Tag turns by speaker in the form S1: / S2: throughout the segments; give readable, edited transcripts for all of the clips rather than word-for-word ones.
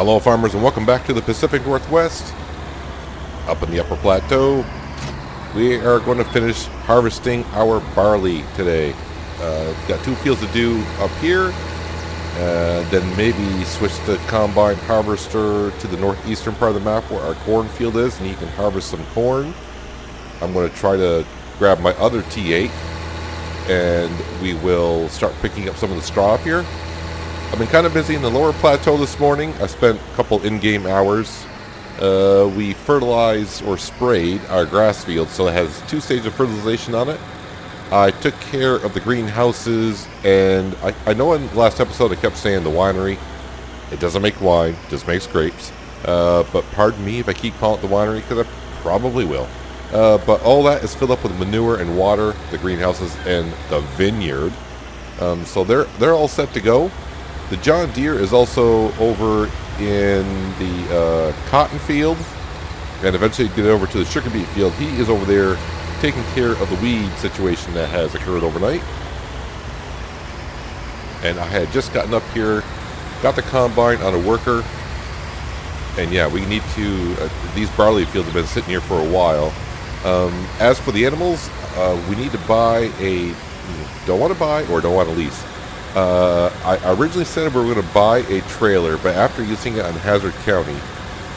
S1: Hello farmers and welcome back to the Pacific Northwest. Up in the Upper Plateau, we are going to finish harvesting our barley today. Got 2 fields to do up here, then maybe switch the combine harvester to the northeastern part of the map where our corn field is, and you can harvest some corn. I'm going to try to grab my other T8, and we will start picking up some of the straw up here. I've been kind of busy in the lower plateau this morning. I spent a couple in-game hours. We fertilized or sprayed our grass field, so it has 2 stages of fertilization on it. I took care of the greenhouses, and I know in the last episode I kept saying the winery. It doesn't make wine, it just makes grapes. But pardon me if I keep calling it the winery, because I probably will. But all that is filled up with manure and water, the greenhouses and the vineyard. So they're all set to go. The John Deere is also over in the cotton field, and eventually get over to the sugar beet field. He is over there taking care of the weed situation that has occurred overnight. And I had just gotten up here, got the combine on a worker, and yeah, we need to, these barley fields have been sitting here for a while. As for the animals, we need to buy don't want to buy or don't want to lease. I originally said we were going to buy a trailer, but after using it on Hazard County,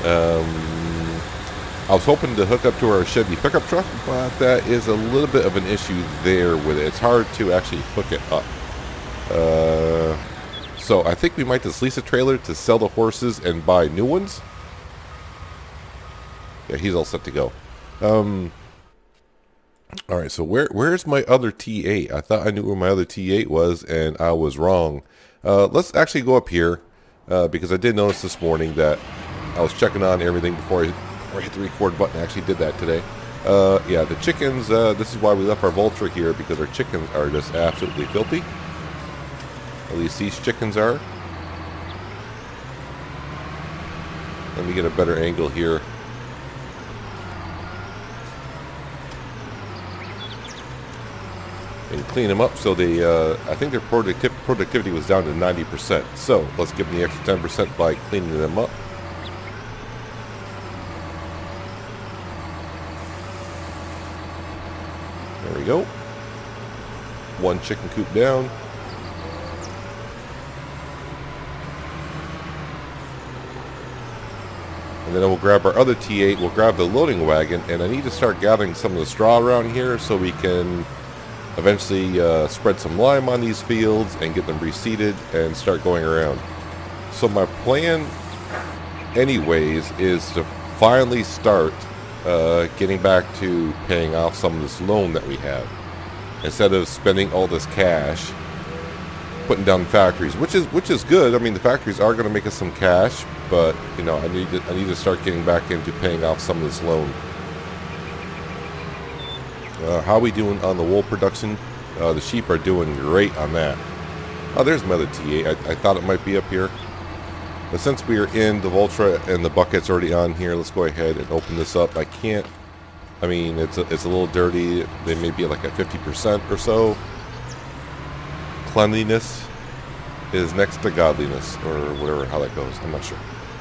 S1: I was hoping to hook up to our Chevy pickup truck, but that is a little bit of an issue there with it. It's hard to actually hook it up. So I think we might just lease a trailer to sell the horses and buy new ones. Yeah, he's all set to go. Alright, so where's my other T8? I thought I knew where my other T8 was, and I was wrong. Let's actually go up here, because I did notice this morning that I was checking on everything before I hit the record button. I actually did that today. Yeah, the chickens, this is why we left our Vulture here, because our chickens are just absolutely filthy. At least these chickens are. Let me get a better angle here. And clean them up so they, I think their productivity was down to 90%. So let's give them the extra 10% by cleaning them up. There we go. 1 chicken coop down. And then we'll grab our other T8, we'll grab the loading wagon, and I need to start gathering some of the straw around here so we can eventually spread some lime on these fields and get them reseeded and start going around. So my plan anyways is to finally start getting back to paying off some of this loan that we have, instead of spending all this cash putting down factories, which is good. I mean, the factories are going to make us some cash, but you know, I need to start getting back into paying off some of this loan. How are we doing on the wool production? The sheep are doing great on that. Oh, there's my other T8. I thought it might be up here. But since we are in the Vulture and the bucket's already on here, let's go ahead and open this up. I can't, I mean, it's a little dirty. They may be like at 50% or so. Cleanliness is next to godliness, or whatever, how that goes. I'm not sure.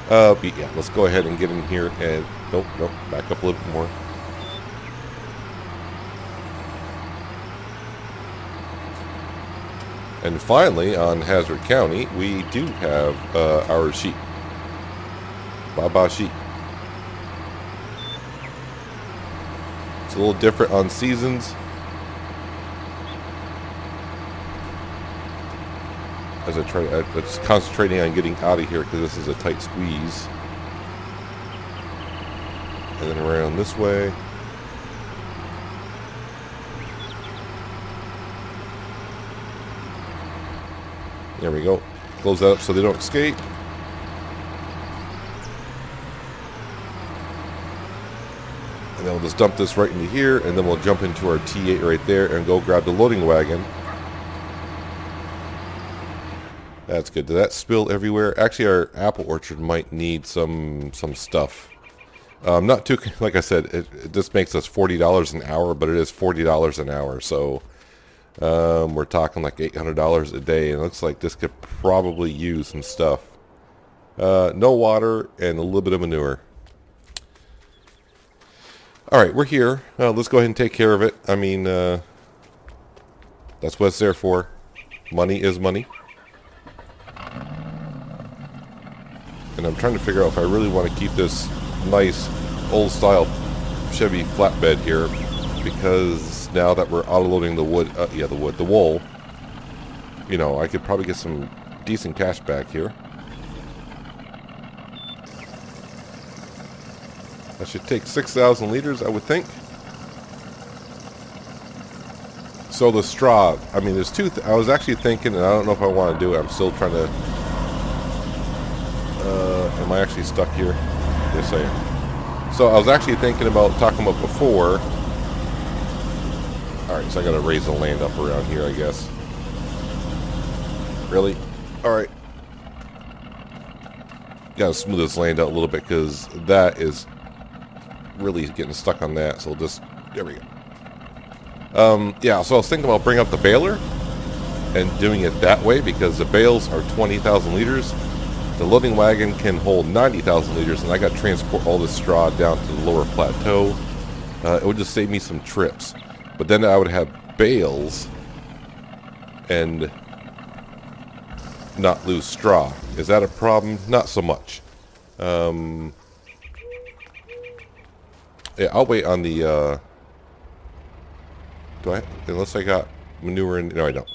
S1: But yeah, let's go ahead and get in here and, nope, back up a little bit more. And finally, on Hazard County, we do have our sheep. Baba sheep. It's a little different on seasons. As I try, I'm just concentrating on getting out of here because this is a tight squeeze. And then around this way. There we go. Close that up so they don't escape. And then we'll just dump this right into here, and then we'll jump into our T8 right there and go grab the loading wagon. That's good. Did that spill everywhere? Actually, our apple orchard might need some stuff. Not too, like I said, it just makes us $40 an hour, but it is $40 an hour, so we're talking like $800 a day, and it looks like this could probably use some stuff. No water and a little bit of manure. All right, we're here. Let's go ahead and take care of it. I mean, that's what it's there for. Money is money. And I'm trying to figure out if I really want to keep this nice old-style Chevy flatbed here, because now that we're auto-loading the wood, the wool, you know, I could probably get some decent cash back here. That should take 6,000 liters, I would think. So the straw, I mean, there's two. I was actually thinking, and I don't know if I want to do it. I'm still trying to. Am I actually stuck here? Yes, I am. So I was actually thinking about talking about before. All right, so I got to raise the land up around here, I guess. Really? All right. Got to smooth this land out a little bit because that is really getting stuck on that. So just there we go. Yeah, so I was thinking about bringing up the baler and doing it that way because the bales are 20,000 liters. The loading wagon can hold 90,000 liters, and I got to transport all this straw down to the lower plateau. It would just save me some trips. But then I would have bales and not lose straw. Is that a problem? Not so much. Yeah, I'll wait on the... unless I got manure in... No, I don't.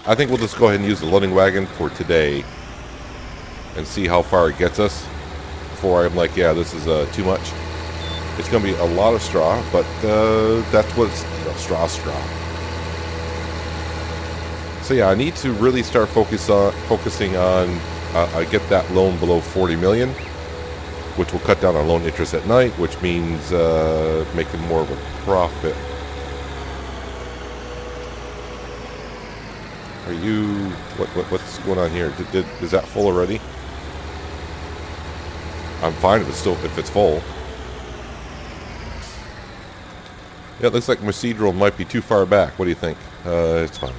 S1: I think we'll just go ahead and use the loading wagon for today and see how far it gets us before I'm like, yeah, this is too much. It's going to be a lot of straw, but that's what's, you know, straw. So yeah, I need to really start focusing on get that loan below 40 million, which will cut down our loan interest at night, which means making more of a profit. Are you... What's going on here? Is that full already? I'm fine if it's full. Yeah, it looks like Mercedral might be too far back. What do you think? It's fine.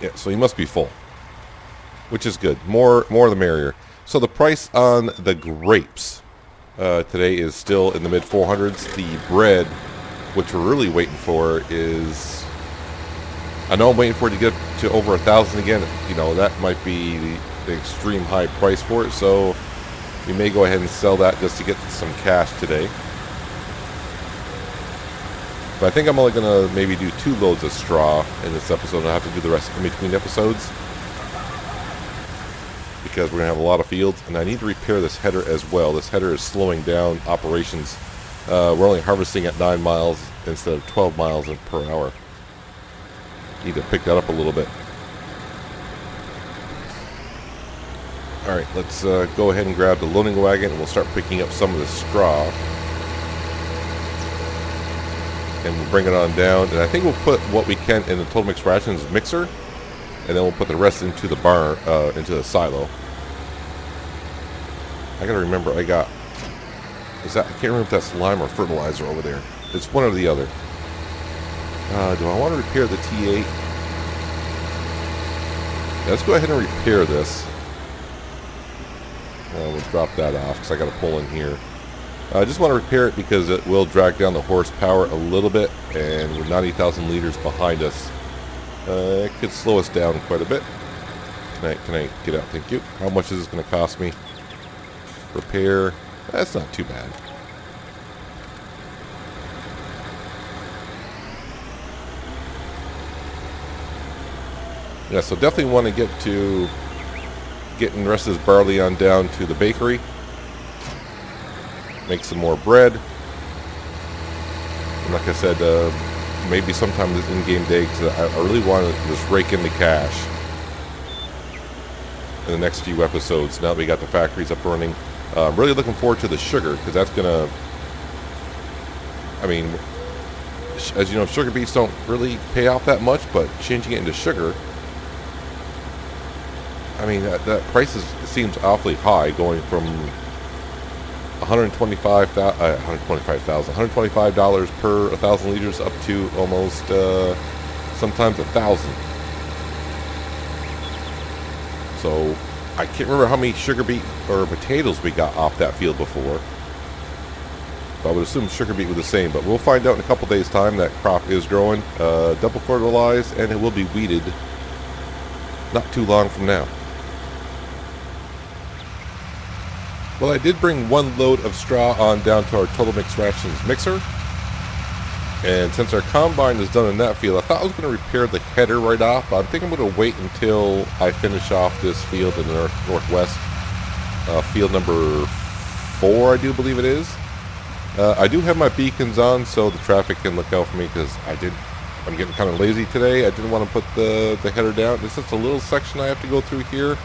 S1: Yeah, so he must be full, which is good. More the merrier. So the price on the grapes today is still in the mid 400s. The bread, which we're really waiting for, is... I know I'm waiting for it to get to over 1,000 again. You know, that might be the extreme high price for it. So we may go ahead and sell that just to get some cash today. But I think I'm only going to maybe do 2 loads of straw in this episode. I'll have to do the rest in between episodes, because we're going to have a lot of fields. And I need to repair this header as well. This header is slowing down operations. We're only harvesting at 9 miles instead of 12 miles per hour. Need to pick that up a little bit. Alright, let's go ahead and grab the loading wagon and we'll start picking up some of the straw. And we'll bring it on down. And I think we'll put what we can in the Total Mix Rations mixer. And then we'll put the rest into the barn, into the silo. I gotta remember, I can't remember if that's lime or fertilizer over there. It's one or the other. Do I want to repair the T8? Let's go ahead and repair this. We'll drop that off because I got to pull in here. I just want to repair it because it will drag down the horsepower a little bit, and we're 90,000 liters behind us. It could slow us down quite a bit. Can I get out? Thank you. How much is this going to cost me? Repair. That's not too bad. Yeah, so definitely want to get to getting the rest of this barley on down to the bakery. Make some more bread. And like I said, maybe sometime this in-game day, because I really want to just rake in the cash in the next few episodes. Now that we got the factories up running. I'm really looking forward to the sugar, because that's going to... I mean, as you know, sugar beets don't really pay off that much, but changing it into sugar... I mean, that price seems awfully high, going from $125 per 1,000 liters up to almost sometimes 1,000. So I can't remember how many sugar beet or potatoes we got off that field before. But I would assume sugar beet was the same. But we'll find out in a couple days' time. That crop is growing, double fertilized, and it will be weeded not too long from now. Well, I did bring one load of straw on down to our Total Mix Rations mixer. And since our combine is done in that field, I thought I was going to repair the header right off. But I think I'm going to wait until I finish off this field in the northwest. Field number 4, I do believe it is. I do have my beacons on so the traffic can look out for me because I'm getting kind of lazy today. I didn't want to put the header down. It's just a little section I have to go through here.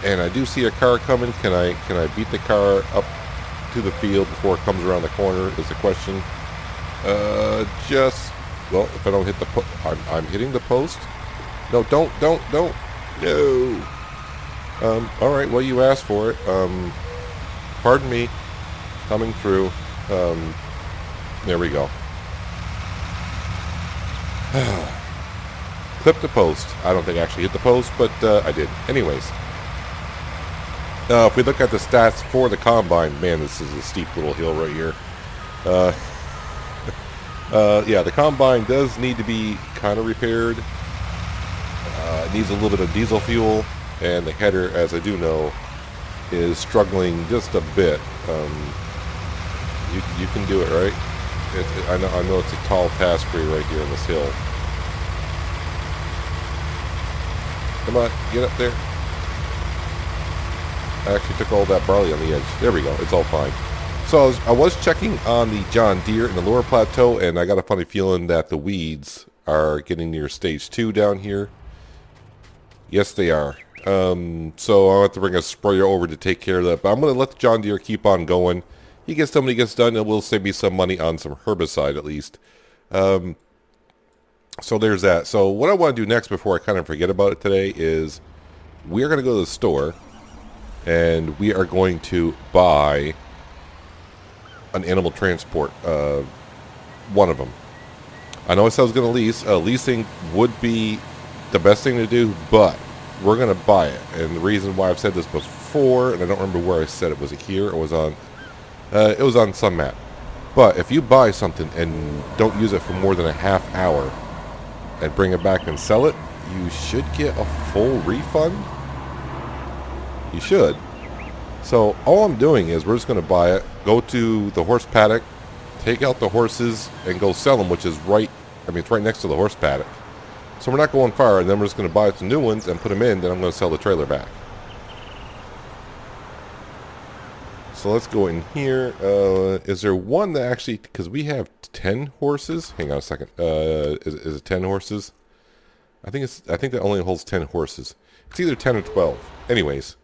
S1: And I do see a car coming. Can I beat the car up to the field before it comes around the corner is the question. Well, if I don't hit the I'm hitting the post. No, don't. No. Alright, well, you asked for it. Pardon me. Coming through. There we go. Clip the post. I don't think I actually hit the post, but I did. Anyways. If we look at the stats for the combine, man, this is a steep little hill right here. Yeah, the combine does need to be kind of repaired. It needs a little bit of diesel fuel, and the header, as I do know, is struggling just a bit. You can do it, right? I know it's a tall task for you right here on this hill. Come on, get up there. I actually took all that barley on the edge. There we go. It's all fine. So I was checking on the John Deere in the lower plateau, and I got a funny feeling that the weeds are getting near stage 2 down here. Yes, they are. So I'll have to bring a sprayer over to take care of that. But I'm going to let the John Deere keep on going. He gets done when he gets done. It will save me some money on some herbicide at least. So there's that. So what I want to do next before I kind of forget about it today is we are going to go to the store. And we are going to buy an animal transport, one of them. I know I said I was going to lease. Leasing would be the best thing to do, but we're going to buy it. And the reason why I've said this before, and I don't remember where I said it, was it here or was it was on some map. But if you buy something and don't use it for more than a half hour and bring it back and sell it, you should get a full refund. You should. So all I'm doing is we're just going to buy it, go to the horse paddock, take out the horses, and go sell them, which is it's right next to the horse paddock. So we're not going far, and then we're just going to buy some new ones and put them in, then I'm going to sell the trailer back. So let's go in here. Is there one that actually, because we have 10 horses. Hang on a second. Is it 10 horses? I think that only holds 10 horses. It's either 10 or 12. Anyways.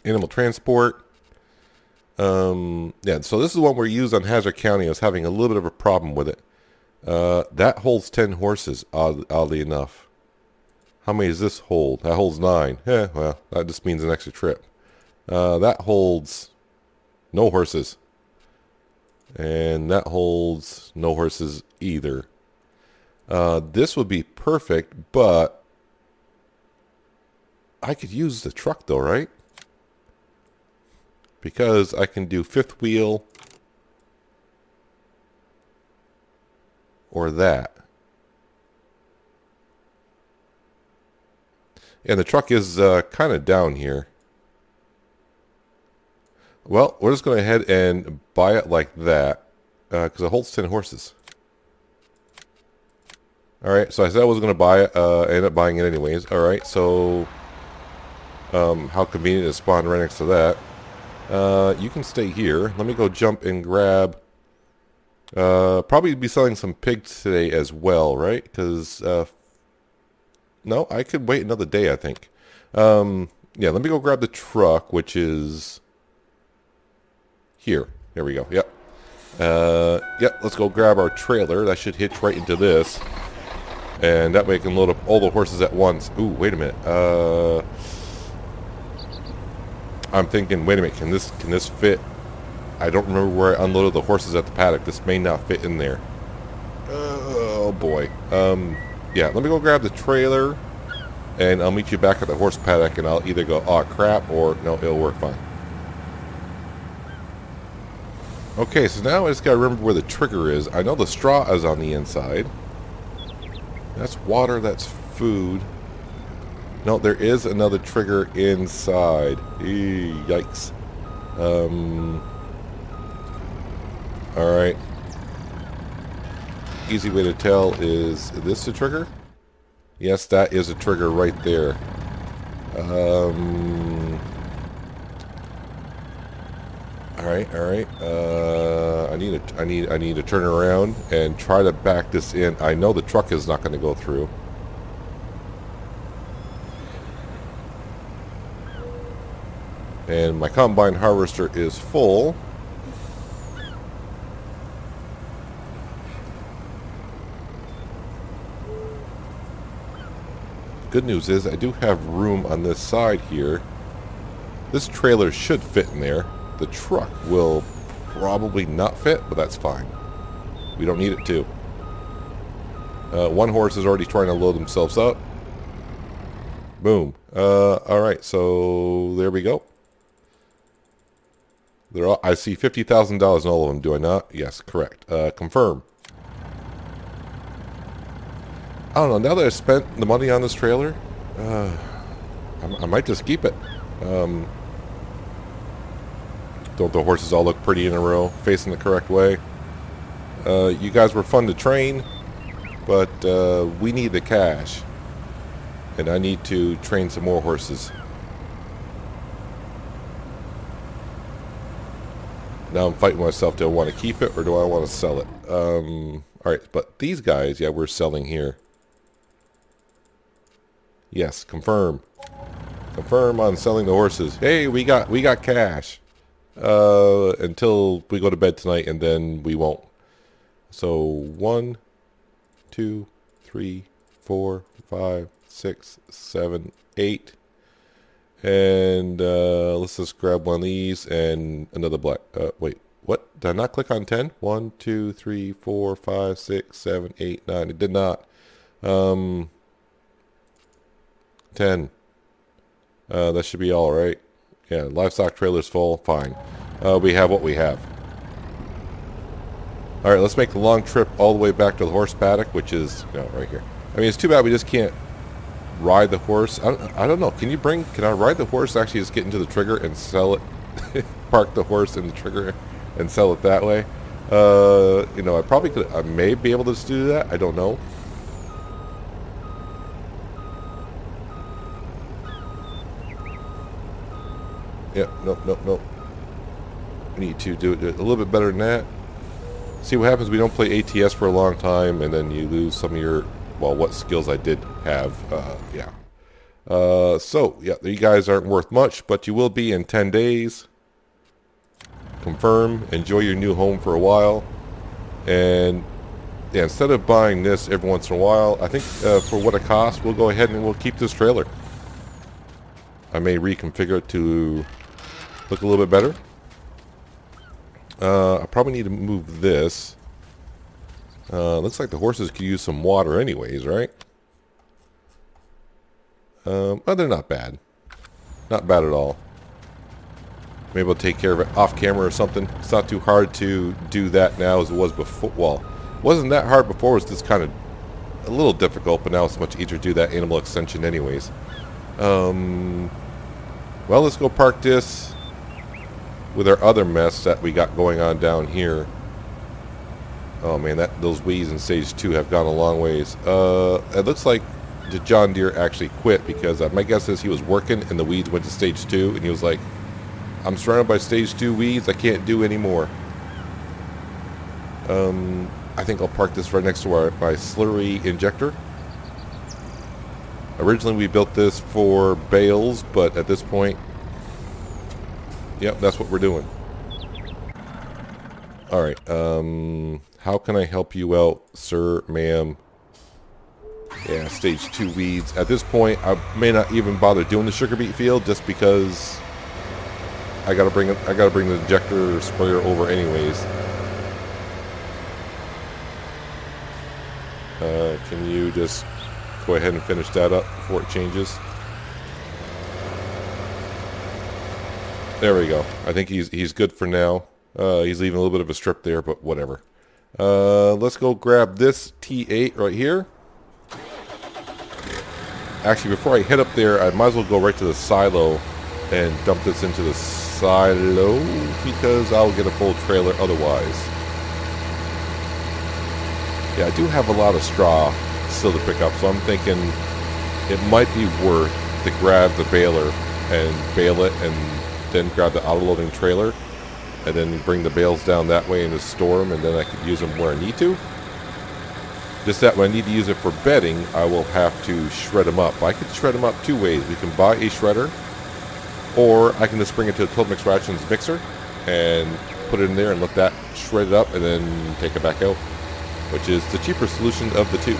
S1: Animal transport. Yeah, so this is one we used on Hazard County. I was having a little bit of a problem with it. That holds 10 horses, oddly enough. How many does this hold? That holds 9. Well, that just means an extra trip. That holds no horses. And that holds no horses either. This would be perfect, but I could use the truck though, right? Because I can do fifth wheel or that. And the truck is kind of down here. Well, we're just going to head and buy it like that because it holds 10 horses. Alright, so I said I was going to buy it. I ended up buying it anyways. Alright, so how convenient to spawn right next to that. You can stay here. Let me go jump and grab. Probably be selling some pigs today as well, right? Because no, I could wait another day, I think. Yeah, let me go grab the truck, which is here. There we go. Yep. Yep. Let's go grab our trailer. That should hitch right into this, and that way I can load up all the horses at once. Ooh, wait a minute. I'm thinking, wait a minute, can this fit? I don't remember where I unloaded the horses at the paddock. This may not fit in there. Oh boy. Yeah, let me go grab the trailer. and I'll meet you back at the horse paddock, and I'll either go, oh crap, or no, it'll work fine. Okay, so now I just gotta remember where the trigger is. I know the straw is on the inside. That's water, that's food. No, there is another trigger inside. Eee, yikes. Alright. Easy way to tell is this the trigger? Yes, that is a trigger right there. Alright. I need to turn around and try to back this in. I know the truck is not going to go through. And my combine harvester is full. Good news is I do have room on this side here. This trailer should fit in there. The truck will probably not fit, but that's fine. We don't need it to. One horse is already trying to load themselves up. Boom. Alright, so there we go. They're all, I see $50,000 in all of them, do I not? Yes, correct. Confirm. I don't know, now that I spent the money on this trailer, I might just keep it. Don't the horses all look pretty in a row, facing the correct way? You guys were fun to train, but we need the cash. And I need to train some more horses. Now I'm fighting myself. Do I want to keep it or do I want to sell it? Alright, but these guys, yeah, we're selling here. Yes, confirm. Confirm on selling the horses. Hey, we got cash. Until we go to bed tonight, and then we won't. So 1, 2, 3, 4, 5, 6, 7, 8. And let's just grab one of these and another black. Wait, what? Did I not click on 10? 1, 2, 3, 4, 5, 6, 7, 8, 9. It did not. 10. That should be all right. Yeah, livestock trailer's full. Fine. We have what we have. Alright, let's make the long trip all the way back to the horse paddock, which is, right here. I mean, it's too bad we just can't ride the horse. I don't know. Can I ride the horse, actually just get into the trigger and sell it? Park the horse in the trigger and sell it that way? I probably could. I may be able to just do that. I don't know. Yeah, nope. We need to do it a little bit better than that. See what happens. We don't play ATS for a long time, and then you lose some of your, well, what skills I did have. Yeah. So, yeah, you guys aren't worth much, but you will be in 10 days. Confirm. Enjoy your new home for a while. And, yeah, instead of buying this every once in a while, I think for what it costs, we'll go ahead and we'll keep this trailer. I may reconfigure it to look a little bit better. I probably need to move this. Looks like the horses could use some water anyways, right? Oh, they're not bad. Not bad at all. Maybe I'll take care of it off camera or something. It's not too hard to do that now as it was before. Well, it wasn't that hard before. It was just kind of a little difficult, but now it's much easier to do that animal extension anyways. Well, let's go park this with our other mess that we got going on down here. Oh man, those weeds in stage 2 have gone a long ways. It looks like the John Deere actually quit because my guess is he was working and the weeds went to stage 2 and he was like, I'm surrounded by stage 2 weeds, I can't do anymore. I think I'll park this right next to my slurry injector. Originally we built this for bales, but at this point, yep, that's what we're doing. Alright, how can I help you out, sir, ma'am? Yeah, stage 2 weeds. At this point, I may not even bother doing the sugar beet field just because I gotta bring the injector sprayer over anyways. Can you just Go ahead and finish that up before it changes. There we go. I think he's good for now. He's leaving a little bit of a strip there, but whatever. Let's go grab this T8 right here. Actually, before I head up there, I might as well go right to the silo and dump this into the silo because I'll get a full trailer otherwise. Yeah, I do have a lot of straw still to pick up, so I'm thinking it might be worth to grab the baler and bale it and then grab the auto-loading trailer and then bring the bales down that way and just store them, and then I could use them where I need to. Just that when I need to use it for bedding, I will have to shred them up. I could shred them up two ways. We can buy a shredder, or I can just bring it to the Total Mix Rations mixer and put it in there and let that shred it up and then take it back out, which is the cheaper solution of the two.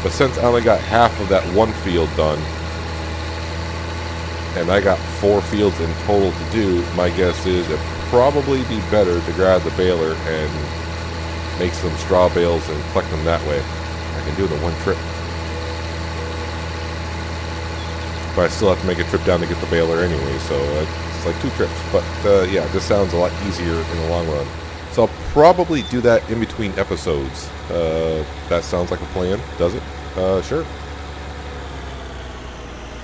S1: But since I only got half of that one field done, and I got 4 fields in total to do, my guess is it'd probably be better to grab the baler and make some straw bales and collect them that way. I can do it in one trip. But I still have to make a trip down to get the baler anyway, so it's like 2 trips. But yeah, this sounds a lot easier in the long run. So I'll probably do that in between episodes. That sounds like a plan, does it? Sure.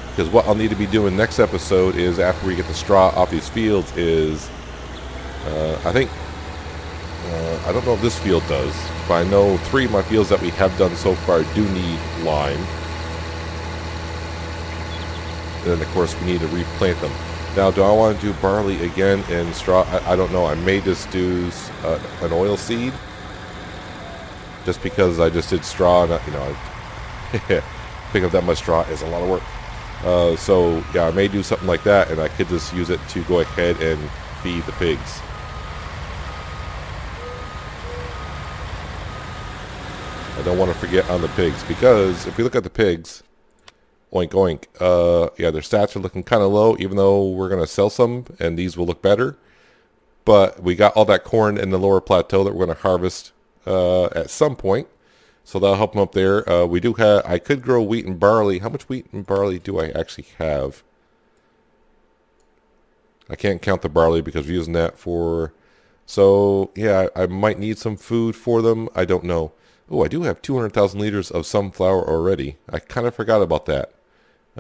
S1: Because what I'll need to be doing next episode is, after we get the straw off these fields, is I think I don't know if this field does, but I know 3 of my fields that we have done so far do need lime. And then of course we need to replant them. Now, do I want to do barley again and straw? I don't know. I may just do an oil seed, just because I just did straw, and you know, picking up that much straw is a lot of work. So yeah, I may do something like that, and I could just use it to go ahead and feed the pigs. I don't want to forget on the pigs, because if we look at the pigs, oink oink, yeah, their stats are looking kind of low, even though we're going to sell some and these will look better. But we got all that corn in the lower plateau that we're going to harvest at some point, so that'll help them up there. We do have, I could grow wheat and barley. How much wheat and barley do I actually have? I can't count the barley because we're using that for, so yeah, I might need some food for them. I don't know. Oh, I do have 200,000 liters of sunflower already. I kind of forgot about that.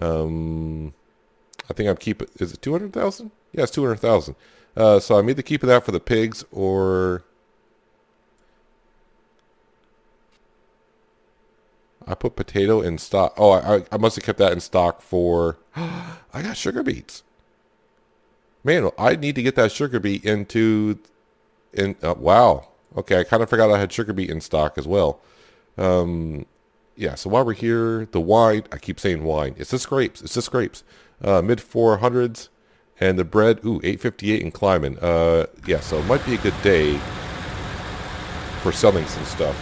S1: I think I'm keeping, is it 200,000? Yeah, it's 200,000. So I'm either keeping that for the pigs, or I put potato in stock. Oh, I must have kept that in stock for, I got sugar beets. Man, I need to get that sugar beet into, wow. Okay, I kind of forgot I had sugar beet in stock as well. Yeah, so while we're here, the wine, I keep saying wine. It's just grapes. It's just grapes. Mid 400s. And the bread, ooh, 858 and climbing. Yeah, so it might be a good day for selling some stuff.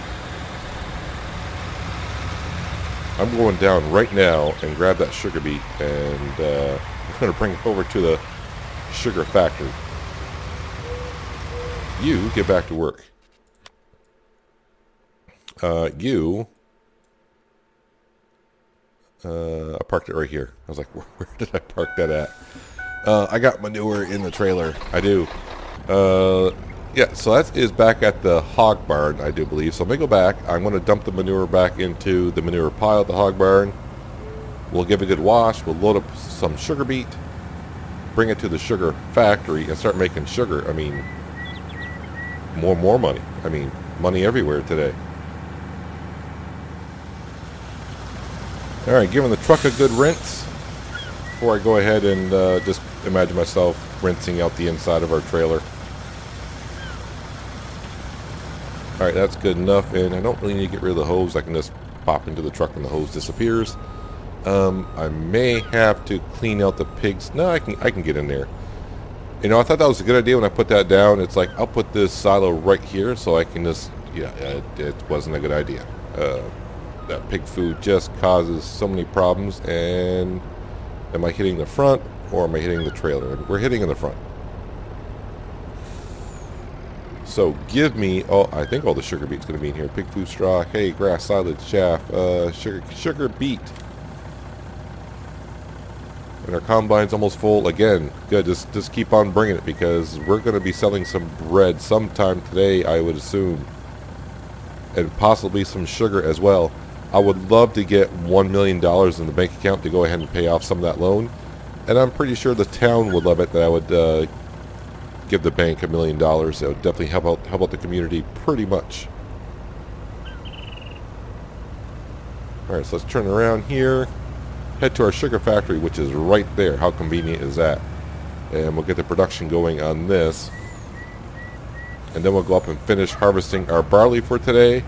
S1: I'm going down right now and grab that sugar beet, and I'm going to bring it over to the sugar factory. You get back to work. I parked it right here. I was like, where did I park that at? I got manure in the trailer. I do. Yeah, so that is back at the hog barn, I do believe. So I'm going to go back. I'm going to dump the manure back into the manure pile at the hog barn. We'll give it a good wash. We'll load up some sugar beet, bring it to the sugar factory, and start making sugar. I mean, more money. I mean, money everywhere today. Alright, giving the truck a good rinse before I go ahead and just imagine myself rinsing out the inside of our trailer. Alright, that's good enough, and I don't really need to get rid of the hose. I can just pop into the truck and the hose disappears. I may have to clean out the pigs. No, I can get in there. You know, I thought that was a good idea when I put that down. It's like, I'll put this silo right here so I can just, yeah, it wasn't a good idea. That pig food just causes so many problems. And am I hitting the front or am I hitting the trailer? We're hitting in the front. So give me, oh, I think all the sugar beet's going to be in here. Pig food straw, hay, grass, silage, chaff, sugar beet. And our combine's almost full. Again, good, just keep on bringing it because we're going to be selling some bread sometime today, I would assume. And possibly some sugar as well. I would love to get $1 million in the bank account to go ahead and pay off some of that loan. And I'm pretty sure the town would love it that I would give the bank $1 million. That would definitely help out the community pretty much. Alright, so let's turn around here. Head to our sugar factory, which is right there. How convenient is that? And we'll get the production going on this. And then we'll go up and finish harvesting our barley for today.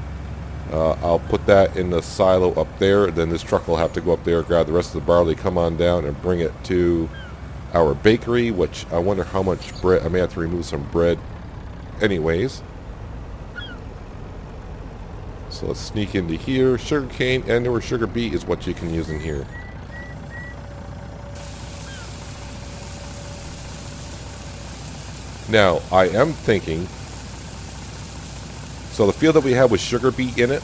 S1: I'll put that in the silo up there. Then this truck will have to go up there, grab the rest of the barley, come on down, and bring it to our bakery, which I wonder how much bread. I may have to remove some bread anyways. So let's sneak into here. Sugar cane and or sugar beet is what you can use in here. Now, I am thinking, so the field that we have with sugar beet in it,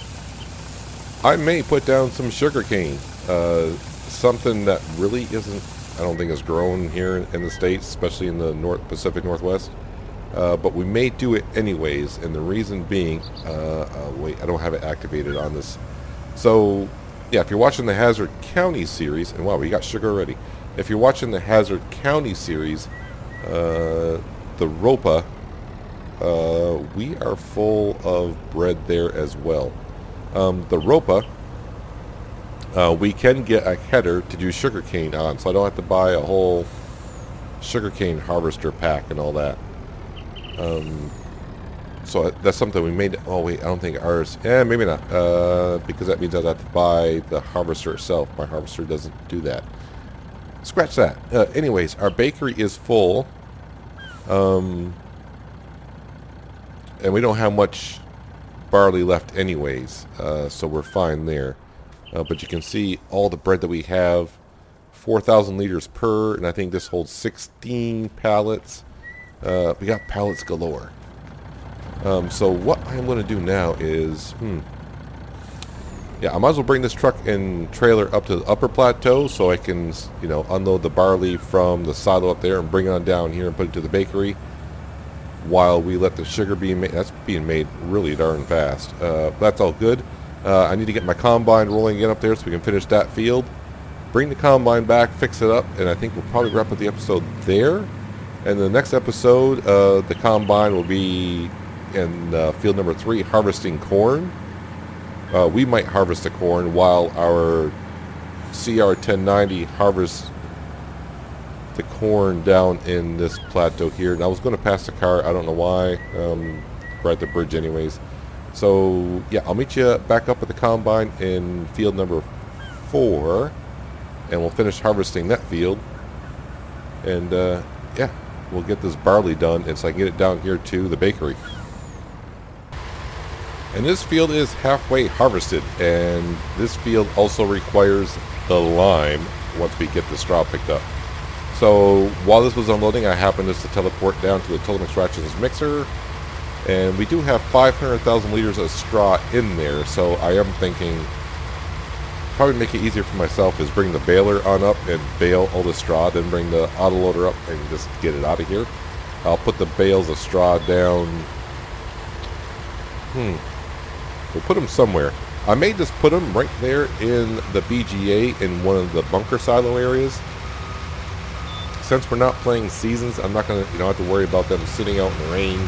S1: I may put down some sugar cane. Something that really isn't, I don't think is grown here in the States, especially in the Pacific Northwest. But we may do it anyways, and the reason being, wait, I don't have it activated on this. So, yeah, if you're watching the Hazard County series, and wow, we got sugar already. If you're watching the Hazard County series, the Ropa, we are full of bread there as well. The Ropa, we can get a header to do sugarcane on, so I don't have to buy a whole sugarcane harvester pack and all that. So that's something we made. Oh wait, I don't think ours. Maybe not. Because that means I'd have to buy the harvester itself. My harvester doesn't do that. Scratch that. Anyways, our bakery is full. And we don't have much barley left anyways, so we're fine there. But you can see all the bread that we have, 4,000 liters per, and I think this holds 16 pallets. We got pallets galore. So what I'm going to do now is, yeah, I might as well bring this truck and trailer up to the upper plateau so I can, you know, unload the barley from the silo up there and bring it on down here and put it to the bakery while we let the sugar be made. That's being made really darn fast. That's all good. I need to get my combine rolling again up there so we can finish that field. Bring the combine back, fix it up, and I think we'll probably wrap up the episode there. And the next episode, the combine will be in field number 3, harvesting corn. We might harvest the corn while our CR1090 harvests the corn down in this plateau here. And I was going to pass the car, I don't know why, right at the bridge anyways. So yeah, I'll meet you back up at the combine in field number 4, and we'll finish harvesting that field. And yeah, we'll get this barley done, and so I can get it down here to the bakery. And this field is halfway harvested, and this field also requires the lime once we get the straw picked up. So while this was unloading, I happened just to teleport down to the Total-Mix Rations mixer, and we do have 500,000 liters of straw in there, so I am thinking probably make it easier for myself is bring the baler on up and bale all the straw, then bring the autoloader up and just get it out of here. I'll put the bales of straw down. We'll put them somewhere. I may just put them right there in the BGA in one of the bunker silo areas. Since we're not playing seasons, I'm not going to, have to worry about them sitting out in the rain,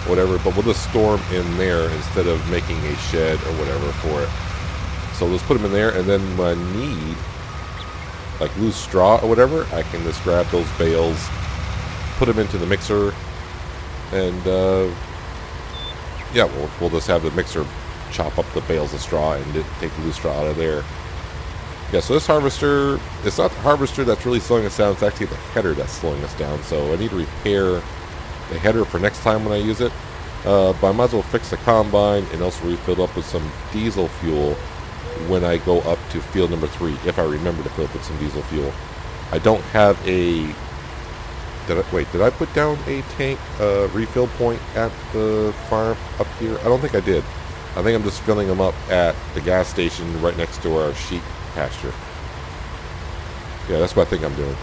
S1: whatever, but we'll just store them in there instead of making a shed or whatever for it. So let's put them in there, and then when I need, like, loose straw or whatever, I can just grab those bales, put them into the mixer, and, yeah, we'll just have the mixer chop up the bales of straw and take the loose straw out of there. Yeah, so this harvester, it's not the harvester that's really slowing us down, it's actually the header that's slowing us down. So I need to repair the header for next time when I use it. But I might as well fix the combine and also refill up with some diesel fuel when I go up to field number 3, if I remember to fill up with some diesel fuel. I don't have a Did I put down a tank refill point at the farm up here? I don't think I did. I think I'm just filling them up at the gas station right next to our sheep pasture. Yeah, that's what I think I'm doing.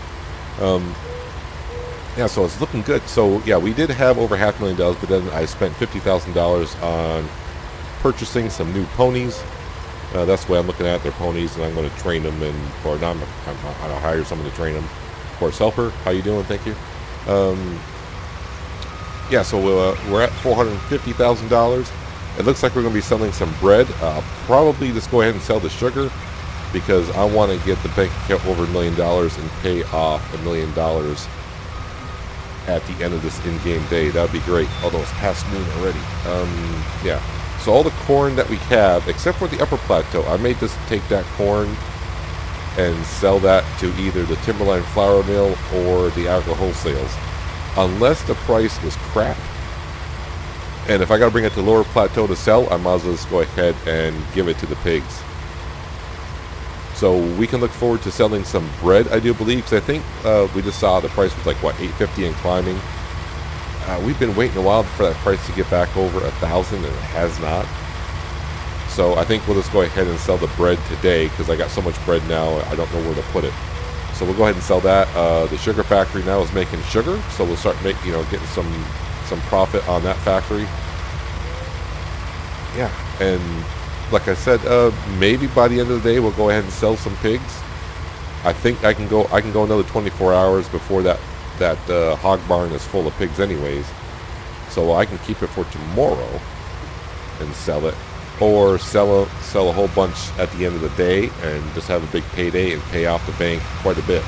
S1: Yeah, so it's looking good. So yeah, we did have over $500,000, but then I spent $50,000 on purchasing some new ponies. That's the way I'm looking at their ponies, and I'm going to train them, or not. I'll hire someone to train them. Horse helper, how you doing? Thank you. Yeah, so we're at $450,000. It looks like we're going to be selling some bread. Probably just go ahead and sell the sugar, because I want to get the bank account over $1 million and pay off $1 million at the end of this in-game day. That would be great, although it's past noon already. Yeah, so all the corn that we have, except for the upper plateau, I may just take that corn and sell that to either the Timberline Flour Mill or the Agro Wholesales, unless the price is crap. And if I got to bring it to lower plateau to sell, I might as well just go ahead and give it to the pigs. So we can look forward to selling some bread, I do believe, because I think we just saw the price was like, what, $8.50 and climbing. We've been waiting a while for that price to get back over $1,000, and it has not. So I think we'll just go ahead and sell the bread today, because I got so much bread now, I don't know where to put it. So we'll go ahead and sell that. The sugar factory now is making sugar, so we'll start getting some profit on that factory. Yeah, and like I said, maybe by the end of the day we'll go ahead and sell some pigs. I think I can go another 24 hours before that hog barn is full of pigs anyways. So I can keep it for tomorrow and sell it, or sell a whole bunch at the end of the day and just have a big payday and pay off the bank quite a bit.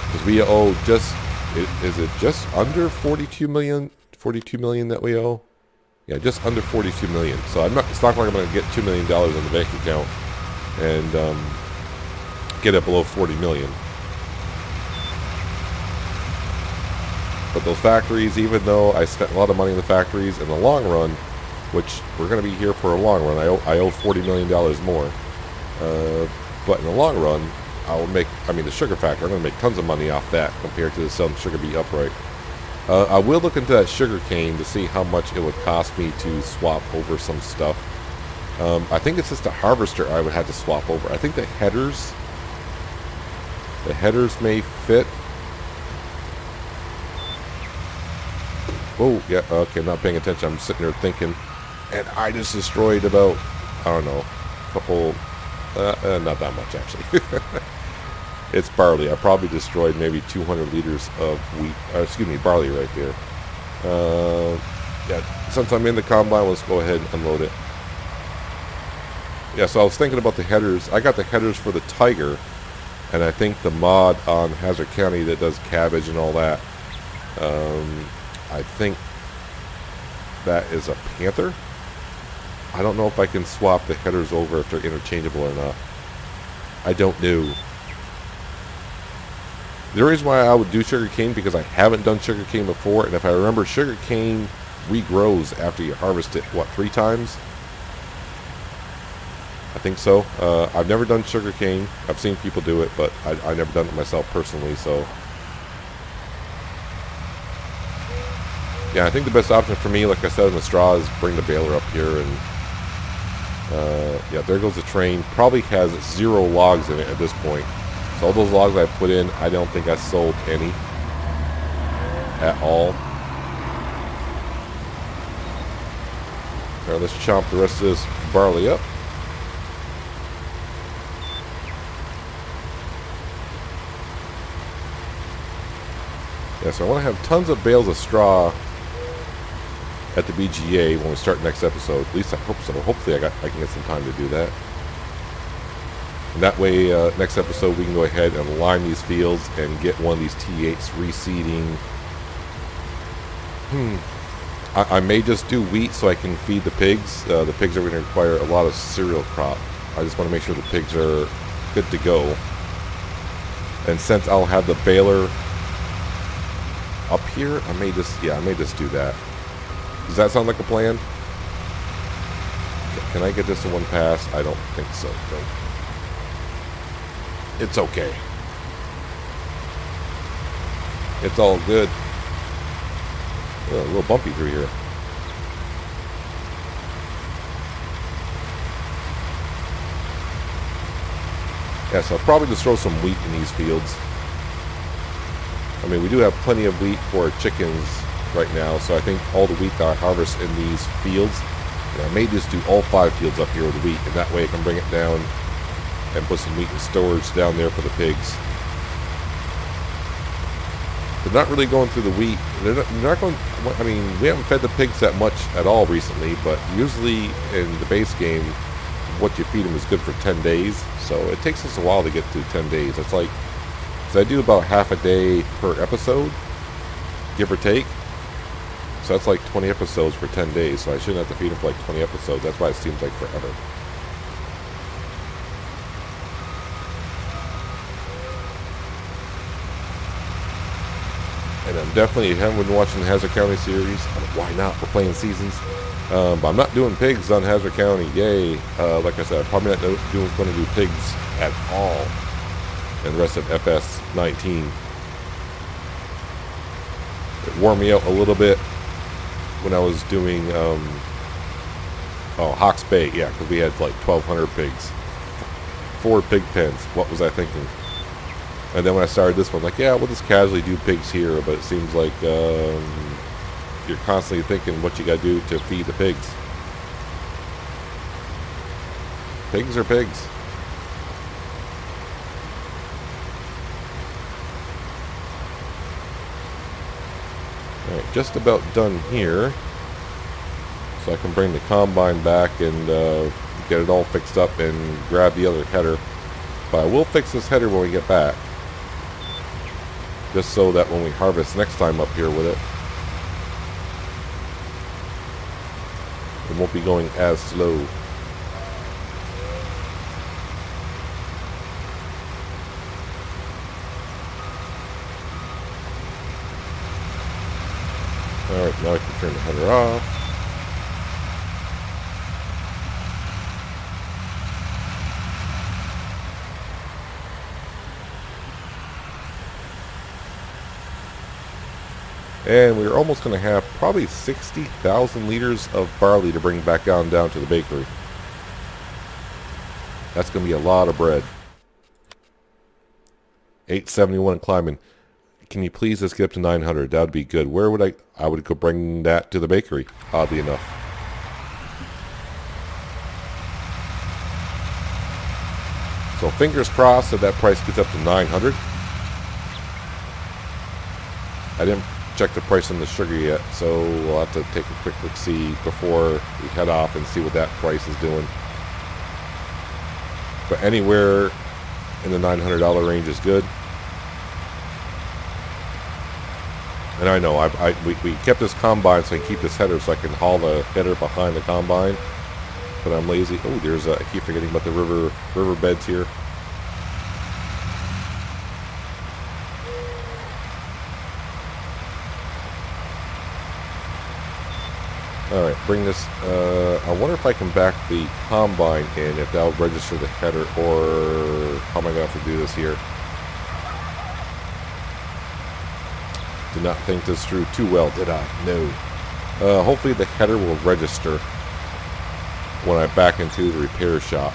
S1: Because we owe is it just under 42 million that we owe? Yeah, just under 42 million. So it's not like I'm going to get $2 million in the bank account and get it below 40 million. But those factories, even though I spent a lot of money in the factories, in the long run, which we're going to be here for a long run, I owe $40 million more. But in the long run, the sugar factory, I'm going to make tons of money off that compared to selling sugar beet upright. I will look into that sugar cane to see how much it would cost me to swap over some stuff. I think it's just a harvester I would have to swap over. I think the headers may fit. Oh, yeah, okay, I'm not paying attention. I'm sitting there thinking, and I just destroyed about, I don't know, a couple, not that much actually. It's barley. I probably destroyed maybe 200 liters of barley right there. Yeah, since I'm in the combine, let's go ahead and unload it. Yeah, so I was thinking about the headers. I got the headers for the Tiger, and I think the mod on Hazard County that does cabbage and all that, I think that is a Panther. I don't know if I can swap the headers over if they're interchangeable or not. I don't know. The reason why I would do sugarcane, because I haven't done sugarcane before, and if I remember, sugarcane regrows after you harvest it, what, 3 times? I think so. I've never done sugarcane. I've seen people do it, but I've never done it myself personally, so. Yeah, I think the best option for me, like I said in the straw, is bring the baler up here, and yeah, there goes the train. Probably has 0 logs in it at this point. So all those logs I put in, I don't think I sold any at all. All right, let's chomp the rest of this barley up. Yeah, so I want to have tons of bales of straw at the BGA when we start next episode. At least I hope so. Hopefully I can get some time to do that. And that way, next episode we can go ahead and line these fields and get one of these T8s reseeding. I may just do wheat so I can feed the pigs. The pigs are going to require a lot of cereal crop. I just want to make sure the pigs are good to go. And since I'll have the baler up here, I may just do that. Does that sound like a plan? Can I get this in one pass? I don't think so. No. It's okay. It's all good. Oh, a little bumpy through here. Yeah, so I'll probably just throw some wheat in these fields. I mean, we do have plenty of wheat for chickens right now, so I think all the wheat that I harvest in these fields, I may just do all 5 fields up here with wheat, and that way I can bring it down and put some wheat in storage down there for the pigs. They're not really going through the wheat. They're not going. I mean, we haven't fed the pigs that much at all recently, but usually in the base game, what you feed them is good for 10 days. So it takes us a while to get through 10 days. It's like, so I do about half a day per episode, give or take. So that's like 20 episodes for 10 days. So I shouldn't have to feed them for like 20 episodes. That's why it seems like forever. And I'm definitely haven't been watching the Hazard County series. Why not? We're playing seasons. But I'm not doing pigs on Hazard County. Yay. Like I said, I'm probably not going to do pigs at all in the rest of FS19. It wore me out a little bit when I was doing Hawke's Bay. Yeah, because we had like 1,200 pigs. 4 pig pens. What was I thinking? And then when I started this one, like, yeah, we'll just casually do pigs here, but it seems like you're constantly thinking what you got to do to feed the pigs. Pigs are pigs. Alright, just about done here. So I can bring the combine back and get it all fixed up and grab the other header. But I will fix this header when we get back. Just so that when we harvest next time up here with it, it won't be going as slow. Alright, now I can turn the header off. And we're almost going to have probably 60,000 liters of barley to bring back down to the bakery. That's going to be a lot of bread. 871 climbing. Can you please just get up to 900? That would be good. Where would I would go bring that to the bakery, oddly enough. So fingers crossed that price gets up to 900. I didn't check the price on the sugar yet, so we'll have to take a quick look-see before we head off and see what that price is doing. But anywhere in the $900 range is good. And I know we kept this combine so I can keep this header so I can haul the header behind the combine, but I'm lazy. Oh, there's I keep forgetting about the river beds here. Alright, bring this, I wonder if I can back the combine in, if that'll register the header, or how am I going to have to do this here? Did not think this through too well, did I? No. Hopefully the header will register when I back into the repair shop.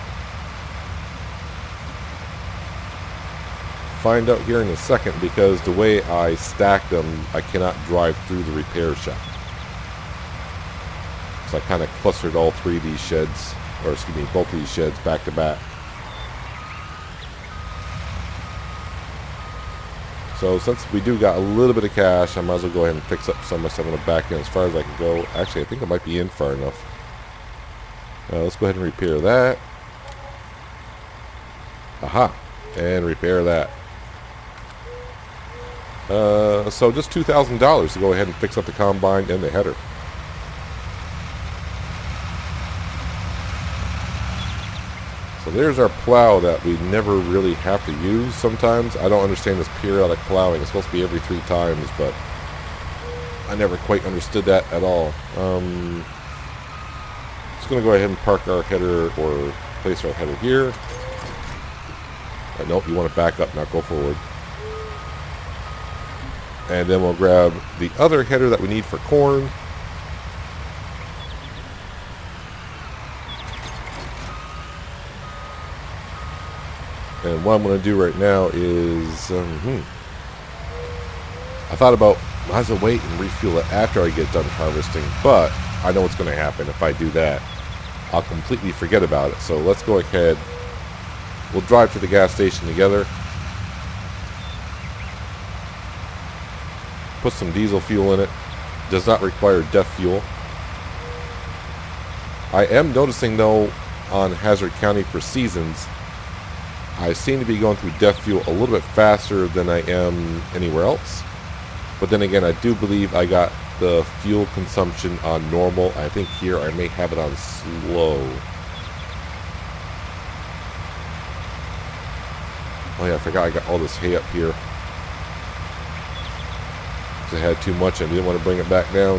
S1: Find out here in a second, because the way I stack them, I cannot drive through the repair shop. So I kind of clustered all 3 of these sheds, or excuse me, both of these sheds back to back. So since we do got a little bit of cash, I might as well go ahead and fix up some of my stuff on the back end as far as I can go. Actually, I think I might be in far enough. Let's go ahead and repair that. Aha! And repair that. So just $2,000 to go ahead and fix up the combine and the header. So there's our plow that we never really have to use sometimes. I don't understand this periodic plowing. It's supposed to be every 3 times, but I never quite understood that at all. Just going to go ahead and park our header, or place our header here. Nope, you want to back up, not go forward. And then we'll grab the other header that we need for corn. And what I'm going to do right now is, I thought about, might as well wait and refuel it after I get done harvesting, but I know what's going to happen if I do that. I'll completely forget about it. So let's go ahead. We'll drive to the gas station together. Put some diesel fuel in it. Does not require DEF fuel. I am noticing though on Hazard County for seasons, I seem to be going through DEF fuel a little bit faster than I am anywhere else. But then again, I do believe I got the fuel consumption on normal. I think here I may have it on slow. Oh yeah, I forgot I got all this hay up here. I had too much and I didn't want to bring it back down.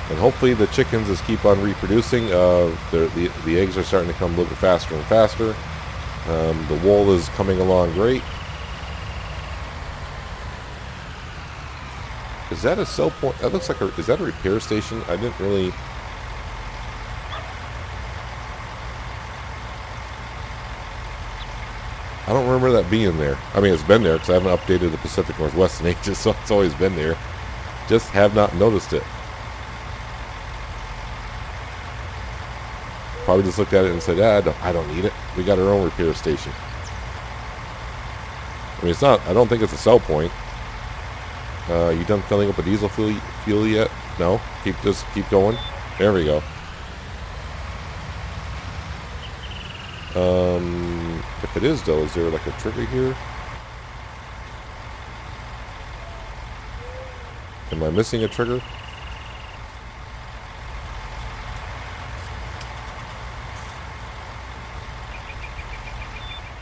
S1: And hopefully the chickens just keep on reproducing. The eggs are starting to come a little bit faster and faster. The wool is coming along great. Is that a sell point? That looks like a... Is that a repair station? I didn't really... I don't remember that being there. I mean, it's been there because I haven't updated the Pacific Northwest in ages, so it's always been there. Just have not noticed it. Probably just looked at it and said, I don't need it. We got our own repair station. I mean, it's not... I don't think it's a sell point. You done filling up with diesel fuel yet? No? Just keep going. There we go. If it is though, is there like a trigger here? Am I missing a trigger?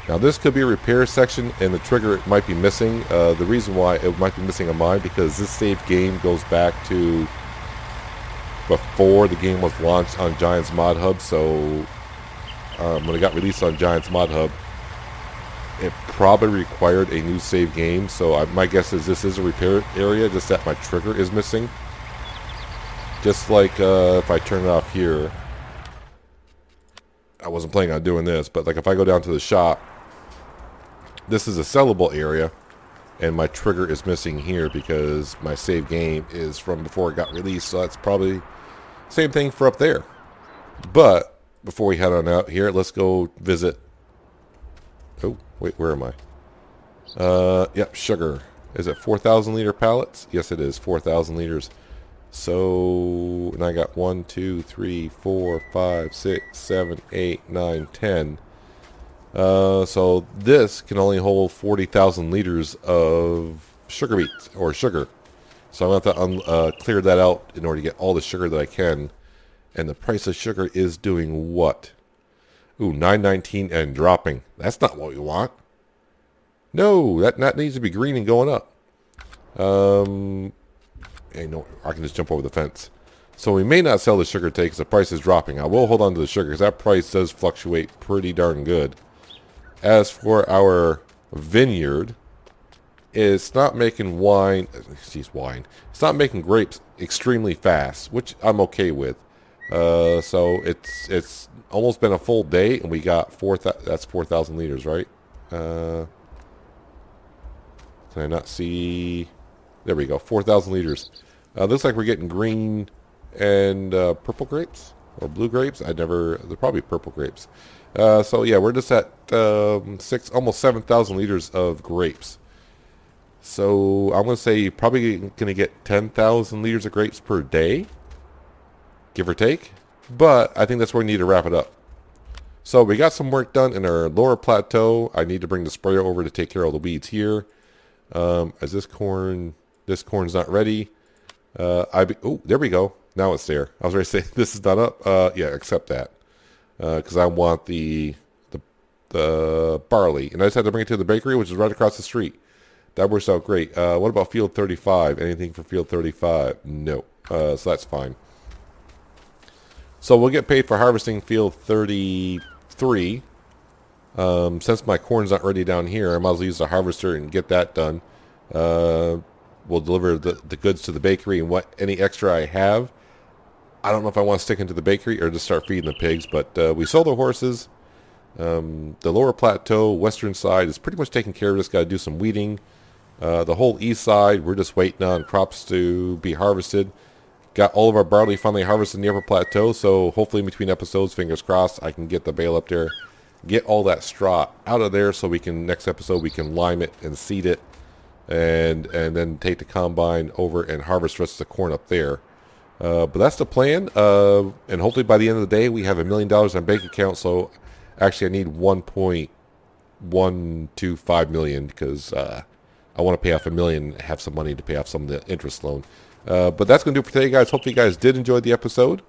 S1: Now this could be a repair section and the trigger might be missing. The reason why it might be missing on mine, because this save game goes back to before the game was launched on Giants Mod Hub. So when it got released on Giants Mod Hub, it probably required a new save game. So my guess is this is a repair area, just that my trigger is missing. Just like if I turn it off here, I wasn't planning on doing this, but like if I go down to the shop, this is a sellable area, and my trigger is missing here because my save game is from before it got released, so that's probably same thing for up there. But before we head on out here, let's go visit... Oh, wait, where am I? Yep, sugar. Is it 4,000 liter pallets? Yes, it is, 4,000 liters. So, and I got 1, 2, 3, 4, 5, 6, 7, 8, 9, 10. So this can only hold 40,000 liters of sugar beets, or sugar. So I'm going to have to clear that out in order to get all the sugar that I can. And the price of sugar is doing what? Ooh, $9.19 and dropping. That's not what we want. No, that needs to be green and going up. Hey, no, I can just jump over the fence. So we may not sell the sugar today because the price is dropping. I will hold on to the sugar because that price does fluctuate pretty darn good. As for our vineyard, it's not making wine. It's not making grapes extremely fast, which I'm okay with. So it's almost been a full day, and we got that's 4,000 liters, right? Can I not see? There we go, 4,000 liters. Looks like we're getting green and purple grapes or blue grapes. They're probably purple grapes. So yeah, we're just at almost 7,000 liters of grapes. So I'm going to say probably going to get 10,000 liters of grapes per day, give or take. But I think that's where we need to wrap it up. So we got some work done in our lower plateau. I need to bring the sprayer over to take care of all the weeds here. As this corn's not ready. Oh, there we go. Now it's there. I was ready to say this is not up. Yeah, accept that. Because I want the barley, and I just had to bring it to the bakery, which is right across the street. That works out great. What about field 35? Anything for field 35? No. So that's fine. So we'll get paid for harvesting field 33. Since my corn's not ready down here, I might as well use the harvester and get that done. We'll deliver the goods to the bakery, and what any extra I have, I don't know if I want to stick into the bakery or just start feeding the pigs. But we sold the horses. The lower plateau, western side, is pretty much taken care of. Just got to do some weeding. The whole east side, we're just waiting on crops to be harvested. Got all of our barley finally harvested in the upper plateau, so hopefully in between episodes, fingers crossed, I can get the bale up there, get all that straw out of there, so we can, next episode, we can lime it and seed it, and then take the combine over and harvest the rest of the corn up there. But that's the plan, and hopefully by the end of the day, we have $1 million in our bank account, so actually I need 1.125 million, because I want to pay off $1 million and have some money to pay off some of the interest loan. But that's going to do it for today, guys. Hopefully you guys did enjoy the episode.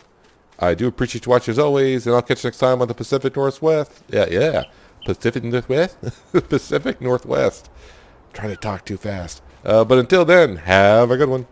S1: I do appreciate you watching as always, and I'll catch you next time on the Pacific Northwest. Yeah. Pacific Northwest? Pacific Northwest. I'm trying to talk too fast. But until then, have a good one.